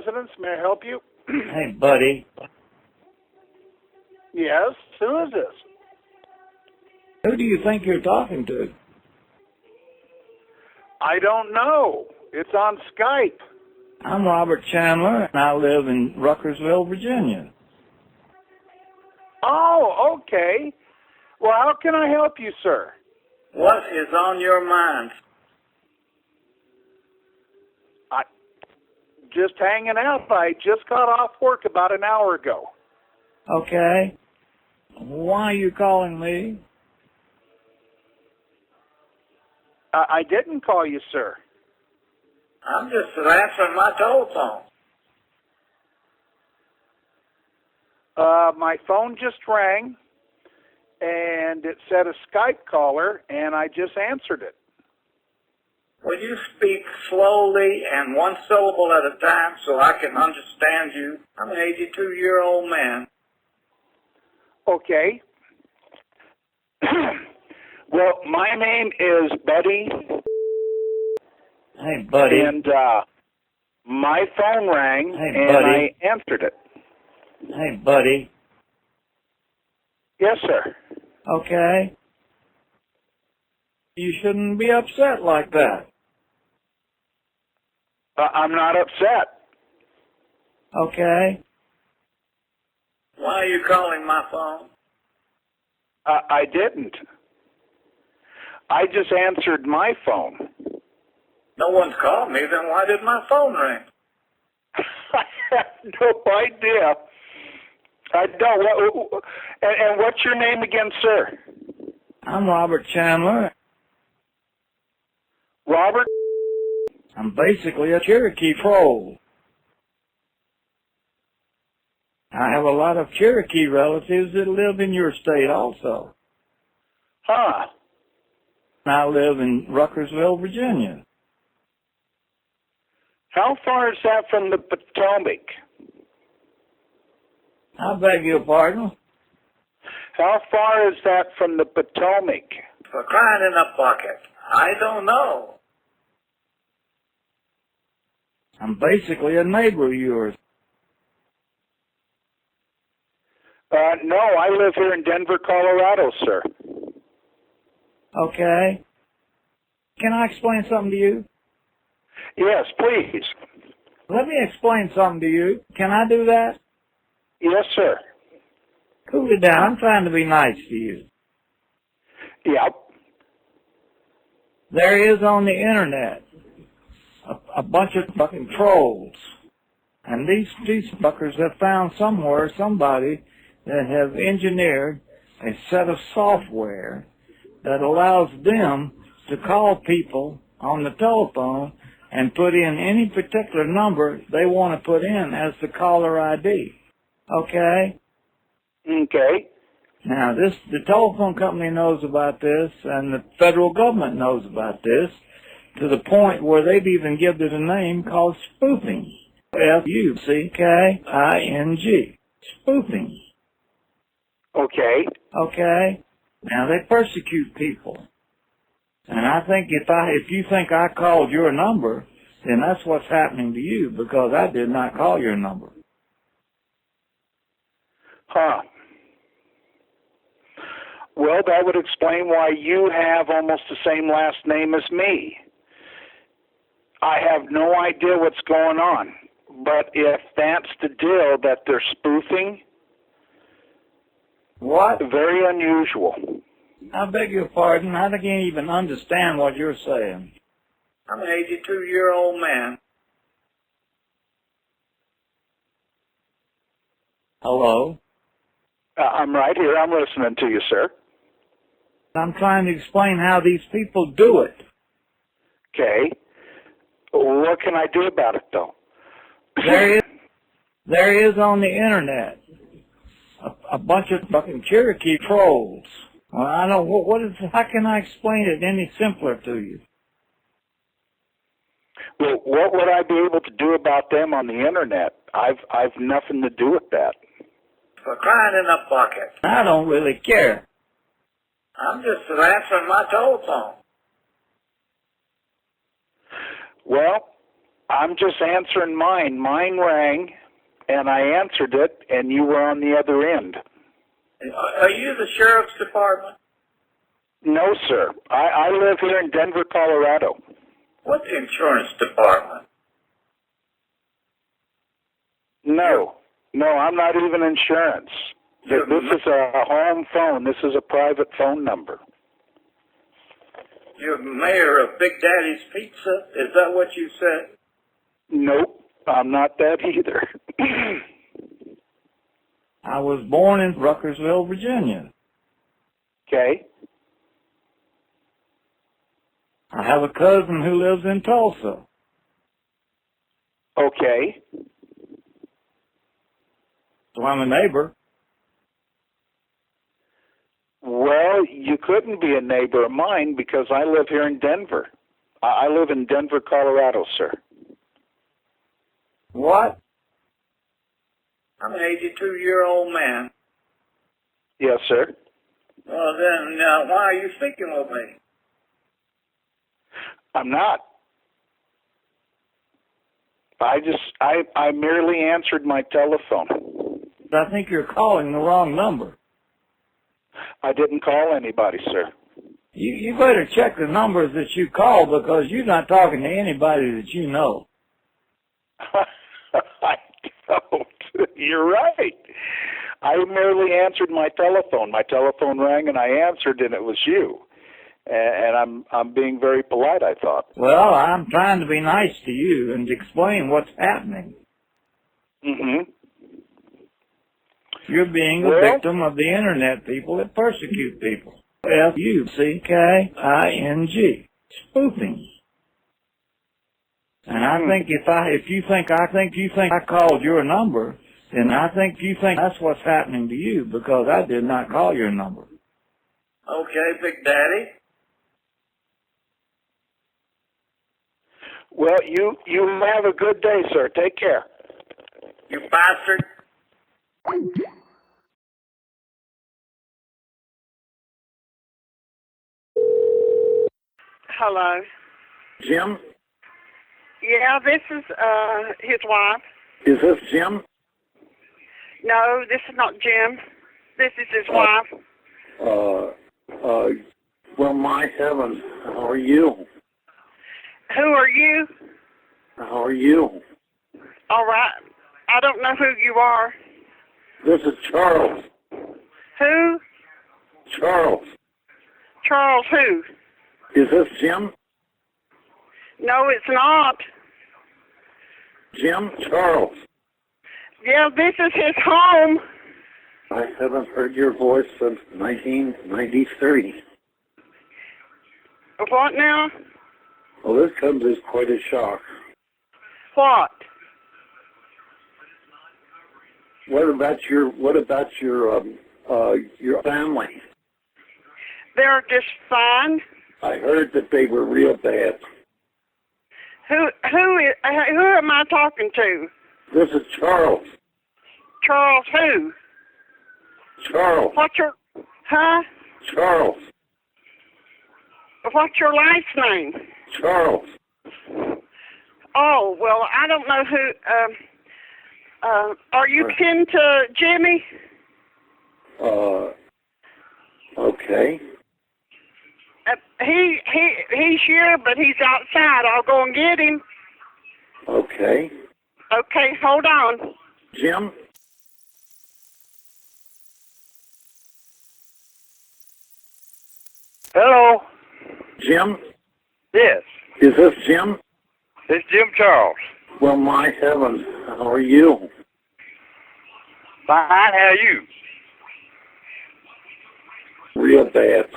residence. May I help you? Hey, buddy. Yes, who is this? Who do you think you're talking to? I don't know. It's on Skype. I'm Robert Chandler, and I live in Ruckersville, Virginia. Oh, okay. Well, how can I help you, sir? What is on your mind? Just hanging out. I just got off work about an hour ago. Okay. Why are you calling me? I didn't call you, sir. I'm just answering my telephone. My phone just rang, and it said a Skype caller, and I just answered it. Will you speak slowly and one syllable at a time so I can understand you? I'm an 82-year-old man. Okay. Well, my name is Buddy. Hey, buddy. And my phone rang, Hey, and buddy. I answered it. Hey, buddy. Yes, sir. Okay. You shouldn't be upset like that. I'm not upset. Okay. Why are you calling my phone? I didn't. I just answered my phone. No one's called me, then why did my phone ring? I have no idea. I don't. And what's your name again, sir? I'm Robert Chandler. Robert? I'm basically a Cherokee troll. I have a lot of Cherokee relatives that live in your state also. Huh. I live in Ruckersville, Virginia. How far is that from the Potomac? I beg your pardon? How far is that from the Potomac? For crying in a bucket. I don't know. I'm basically a neighbor of yours. No, I live here in Denver, Colorado, sir. Okay. Can I explain something to you? Yes, please. Let me explain something to you. Can I do that? Yes, sir. Cool it down. I'm trying to be nice to you. Yep. There is on the internet a bunch of fucking trolls. And these fuckers have found somewhere somebody that have engineered a set of software that allows them to call people on the telephone and put in any particular number they want to put in as the caller ID. Okay? Okay. Now, the telephone company knows about this, and the federal government knows about this, to the point where they've even given it a name called spoofing. Fucking. Spoofing. Okay. Okay? Now, they persecute people. And I think if you think I called your number, then that's what's happening to you, because I did not call your number. Huh. Well, that would explain why you have almost the same last name as me. I have no idea what's going on. But if that's the deal, that they're spoofing, What? very unusual. I beg your pardon. I can't even understand what you're saying. I'm an 82-year-old man. Hello? I'm right here. I'm listening to you, sir. I'm trying to explain how these people do it. Okay. What can I do about it, though? There is on the internet a bunch of fucking Cherokee trolls. Well, I don't. How can I explain it any simpler to you? Well, what would I be able to do about them on the internet? I've nothing to do with that. For crying in a bucket. I don't really care. I'm just answering my telephone. Well, I'm just answering mine. Mine rang, and I answered it, and you were on the other end. Are you the sheriff's department? No, sir. I live here in Denver, Colorado. What insurance department? No, I'm not even insurance. This is a home phone. This is a private phone number. You're mayor of Big Daddy's Pizza? Is that what you said? Nope, I'm not that either. I was born in Ruckersville, Virginia. Okay. I have a cousin who lives in Tulsa. Okay. So I'm a neighbor. Well, you couldn't be a neighbor of mine because I live here in Denver. I live in Denver, Colorado, sir. What? I'm an 82-year-old man. Yes, sir. Well, then, why are you speaking with me? I'm not. I merely answered my telephone. I think you're calling the wrong number. I didn't call anybody, sir. You better check the numbers that you call because you're not talking to anybody that you know. I don't. You're right. I merely answered my telephone. My telephone rang and I answered, and it was you. And I'm being very polite, I thought. Well, I'm trying to be nice to you and explain what's happening. Mm-hmm. You're being a victim of the internet people that persecute people. F-U-C-K-I-G. Spoofing. And I think if you think I called your number, then I think you think that's what's happening to you because I did not call your number. Okay, Big Daddy. Well, you have a good day, sir. Take care. You bastard. Hello. Jim? Yeah, this is his wife. Is this Jim? No, this is not Jim. This is his wife. Well, my heavens, how are you? Who are you? How are you? All right. I don't know who you are. This is Charles. Who? Charles. Charles who? Is this Jim? No, it's not. Jim? Charles. Yeah, this is his home. I haven't heard your voice since 1993. What now? Well, this comes as quite a shock. What? What about your family? They're just fine. I heard that they were real bad. Who am I talking to? This is Charles. Charles who? Charles. What's your, huh? Charles. What's your last name? Charles. Oh, well, I don't know who, are you kin to Jimmy? Okay. He's here, but he's outside. I'll go and get him. Okay. Okay, hold on. Jim? Hello. Jim? Yes. Is this Jim? It's Jim Charles. Well, my heavens, how are you? Fine, how are you? Real bad.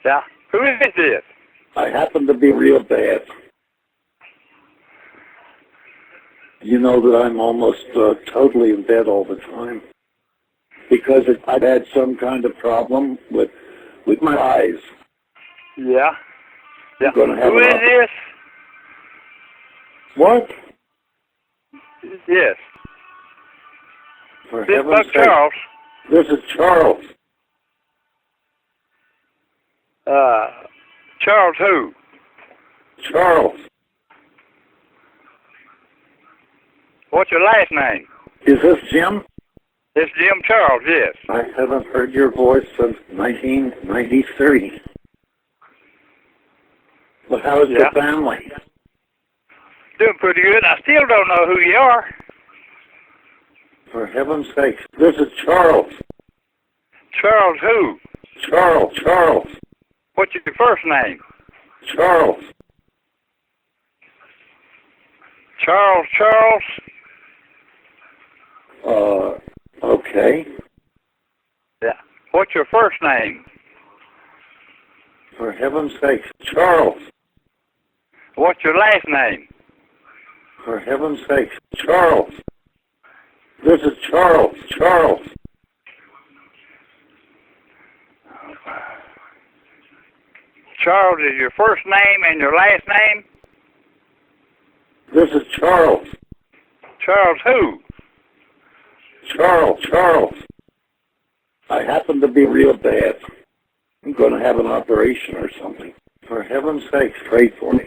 Yeah. Who is this? I happen to be real bad. You know that I'm almost totally in bed all the time because I've had some kind of problem with my eyes. Yeah. Yeah. Who is this? What? Yes. For This heaven's Buck sake. Charles. This is Charles. Charles who? Charles. What's your last name? Is this Jim? It's Jim Charles, yes. I haven't heard your voice since 1993. But how's the family? Doing pretty good. I still don't know who you are. For heaven's sake, this is Charles. Charles who? Charles. What's your first name? Charles. Charles? Okay. Yeah. What's your first name? For heaven's sake, Charles. What's your last name? For heaven's sake, Charles. This is Charles. Charles is your first name and your last name? This is Charles. Charles who? Charles. I happen to be real bad. I'm going to have an operation or something. For heaven's sake, pray for me.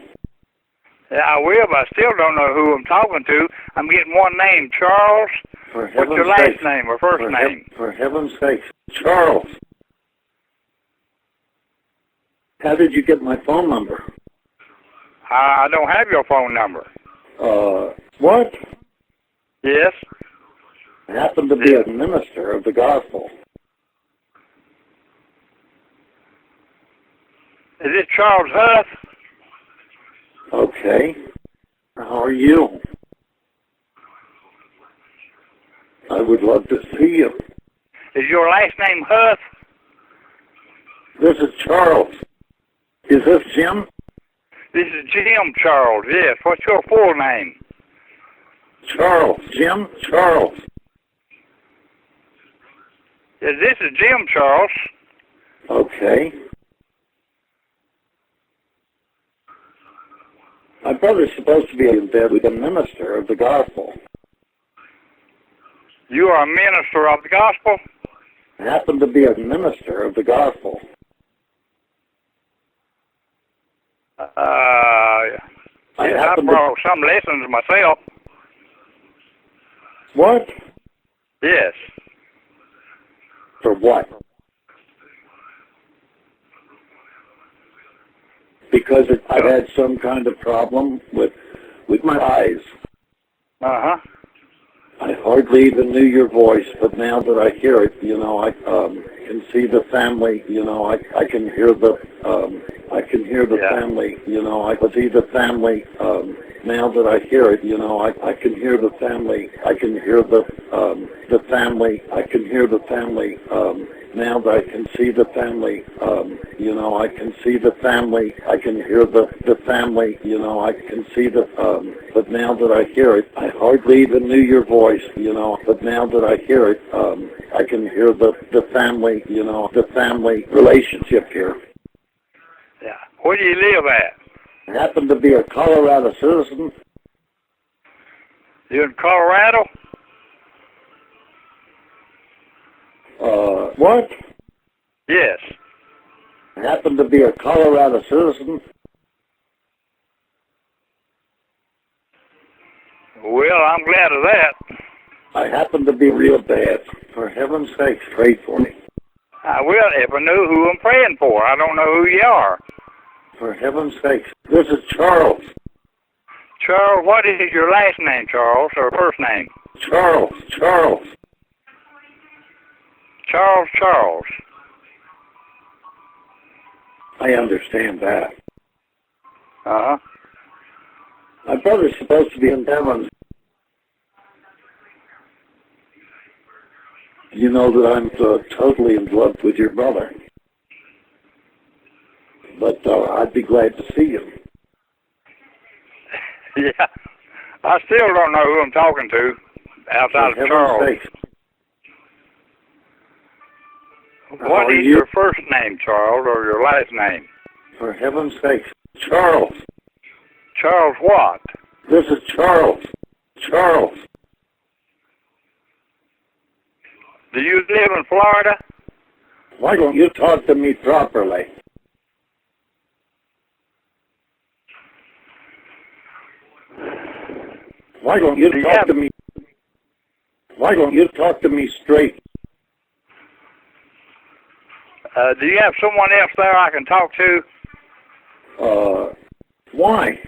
Yeah, I will, but I still don't know who I'm talking to. I'm getting one name, Charles. For heaven's What's your last sake, name or first name? For heaven's sake, Charles. How did you get my phone number? I don't have your phone number. What? Yes? I happen to be a minister of the gospel. Is it Charles Huff? Okay. How are you? I would love to see you. Is your last name Huff? This is Charles. Is this Jim? This is Jim Charles, yes. What's your full name? Charles. Jim Charles. Yes, this is Jim Charles. Okay. My brother's supposed to be in bed with a minister of the gospel. You are a minister of the gospel? I happen to be a minister of the gospel. I brought some lessons myself. What? Yes. For what? Because I've had some kind of problem with my eyes. Uh-huh. I hardly even knew your voice, but now that I hear it, I can see the family. I can hear the family. I can see the family. Now that I hear it, I can hear the family. I can hear the family. I can hear the family. Now that I can see the family, I can see the family. I can hear the family. I can see but now that I hear it, I hardly even knew your voice. But now that I hear it, I can hear the family. The family relationship here. Yeah. Where do you live at? I happen to be a Colorado citizen. You in Colorado? What? Yes. I happen to be a Colorado citizen. Well, I'm glad of that. I happen to be real bad. For heaven's sake, pray for me. I will if I knew who I'm praying for. I don't know who you are. For heaven's sake, this is Charles. Charles, what is your last name, Charles, or first name? Charles. Charles. I understand that. Uh-huh. My brother's supposed to be in heaven. You know that I'm totally in love with your brother. But I'd be glad to see you. Yeah. I still don't know who I'm talking to outside of Charles. Sakes. What is your first name, Charles, or your last name? For heaven's sake, Charles. Charles what? This is Charles. Do you live in Florida? Why don't you talk to me properly? Why don't you talk to me Why don't you talk to me straight? Do you have someone else there I can talk to? Why?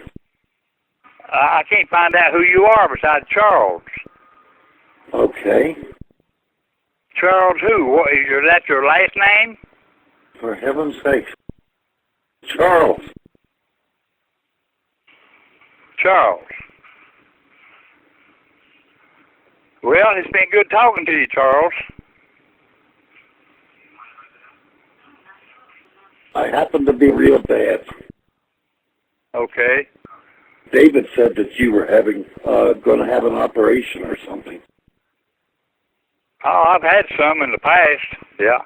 I can't find out who you are besides Charles. Okay. Charles who? What, is that your last name? For heaven's sake. Charles. Charles. Well, it's been good talking to you, Charles. I happen to be real bad. Okay. David said that you were going to have an operation or something. Oh, I've had some in the past, yeah.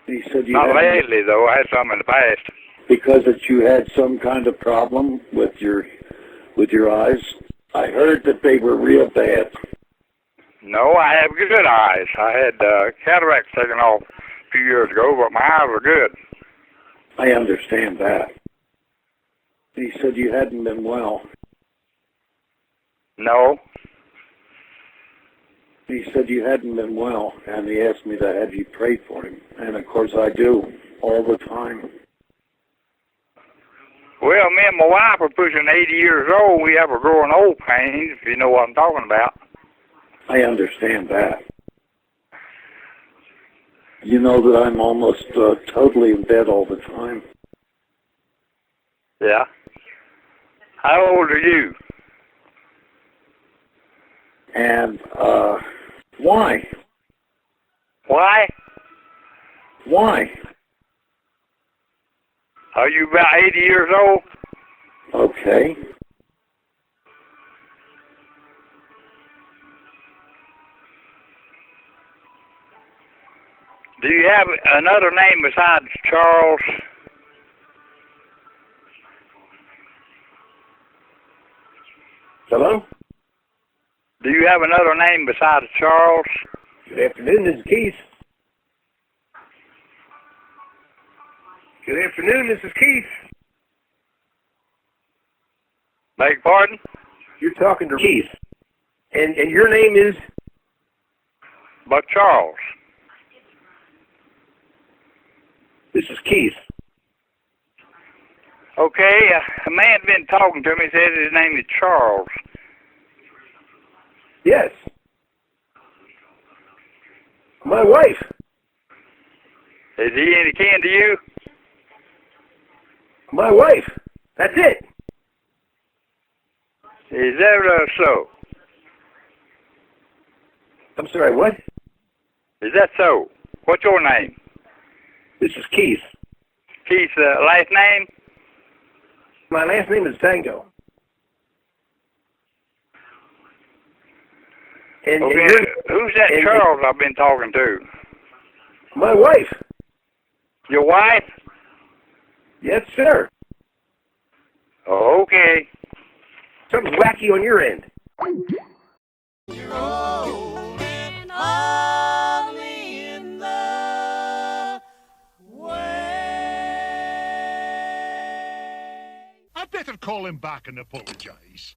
He said you Not had, lately, though. I had some in the past. because that you had some kind of problem with your eyes. I heard that they were real bad. No, I have good eyes. I had cataracts taken off a few years ago, but my eyes are good. I understand that. He said you hadn't been well. No. He said you hadn't been well, and he asked me to have you pray for him. And, of course, I do, all the time. Well, me and my wife are pushing 80 years old. We have a growing old pains, if you know what I'm talking about. I understand that. You know that I'm almost totally in bed all the time. Yeah. How old are you? And, why? Why? Why? Are you about 80 years old? Okay. Do you have another name besides Charles? Hello? Do you have another name besides Charles? Good afternoon, this is Keith. Good afternoon, this is Keith. Beg your pardon? You're talking to Keith. And your name is? But Charles. This is Keith. Okay, a man's been talking to me, says his name is Charles. Yes. My wife. Is he any kin to you? My wife. That's it. Is that so? I'm sorry, what? Is that so? What's your name? This is Keith. Keith's last name? My last name is Tango. And Okay, who's that Charles I've been talking to? My wife. Your wife? Yes, sir. Okay. Something's wacky on your end. You're old and only in the way. I'd better call him back and apologise.